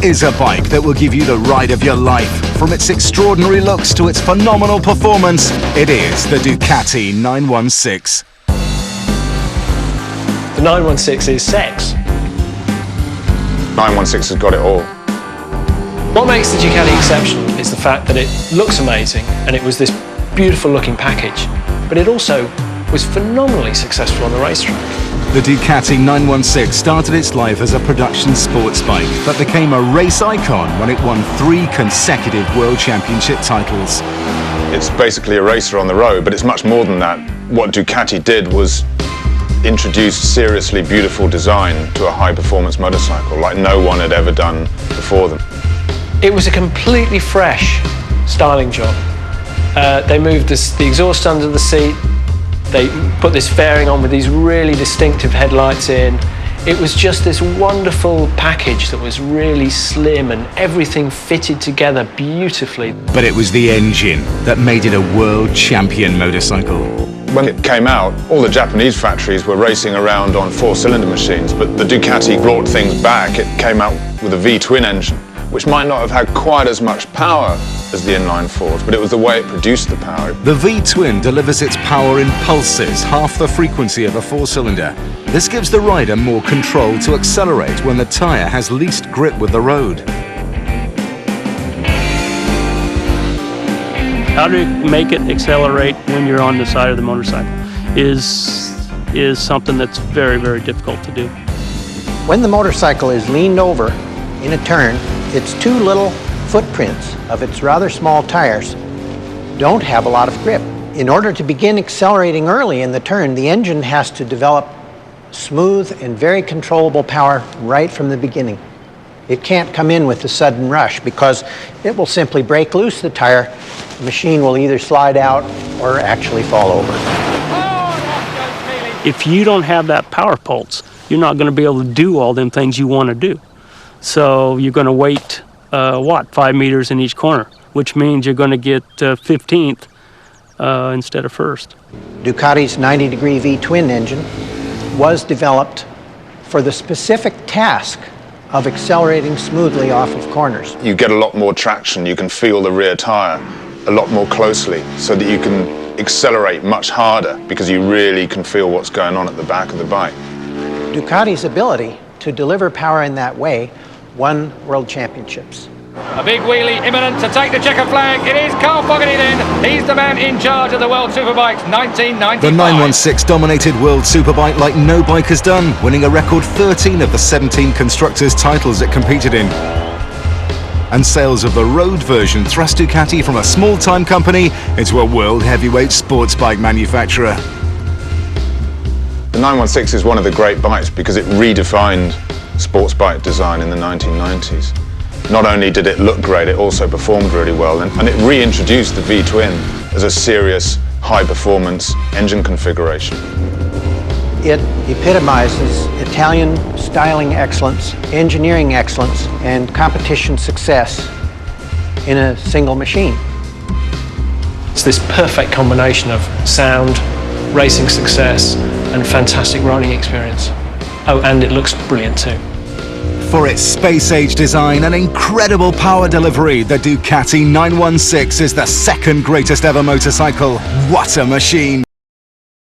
is a bike that will give you the ride of your life. From its extraordinary looks to its phenomenal performance, it is the Ducati 916. The 916 is sex. 916 has got it all. What makes the Ducati exceptional is the fact that it looks amazing and it was this beautiful looking package, but it also was phenomenally successful on the racetrack. The Ducati 916 started its life as a production sports bike, but became a race icon when it won 3 consecutive World Championship titles. It's basically a racer on the road, but it's much more than that. What Ducati did was introduce seriously beautiful design to a high-performance motorcycle like no one had ever done before them. It was a completely fresh styling job. They moved the exhaust under the seat. They put this fairing on with these really distinctive headlights in. It was just this wonderful package that was really slim and everything fitted together beautifully. But it was the engine that made it a world champion motorcycle. When it came out, all the Japanese factories were racing around on 4-cylinder machines, but the Ducati brought things back. It came out with a V-twin engine, which might not have had quite as much power as the inline fours, but it was the way it produced the power. The V-twin delivers its power in pulses, half the frequency of a 4-cylinder. This gives the rider more control to accelerate when the tyre has least grip with the road. How to make it accelerate when you're on the side of the motorcycle is something that's very, very difficult to do. When the motorcycle is leaned over in a turn, its 2 little footprints of its rather small tires don't have a lot of grip. In order to begin accelerating early in the turn, the engine has to develop smooth and very controllable power right from the beginning. It can't come in with a sudden rush because it will simply break loose the tire. The machine will either slide out or actually fall over. If you don't have that power pulse, you're not going to be able to do all them things you want to do. So you're going to wait 5 meters in each corner, which means you're going to get 15th instead of first. Ducati's 90-degree V-twin engine was developed for the specific task of accelerating smoothly off of corners. You get a lot more traction, you can feel the rear tyre a lot more closely so that you can accelerate much harder because you really can feel what's going on at the back of the bike. Ducati's ability to deliver power in that way won world championships. A big wheelie imminent to take the checker flag. It is Carl Fogarty then. He's the man in charge of the World Superbikes 1995. The 916 dominated World Superbike like no bike has done, winning a record 13 of the 17 constructors' titles it competed in. And sales of the road version thrust Ducati from a small-time company into a world heavyweight sports bike manufacturer. The 916 is one of the great bikes because it redefined sports bike design in the 1990s. Not only did it look great, it also performed really well, and it reintroduced the V-twin as a serious high-performance engine configuration. It epitomizes Italian styling excellence, engineering excellence, and competition success in a single machine. It's this perfect combination of sound, racing success, and fantastic riding experience. Oh, and it looks brilliant too. For its space-age design and incredible power delivery, the Ducati 916 is the second greatest ever motorcycle. What a machine!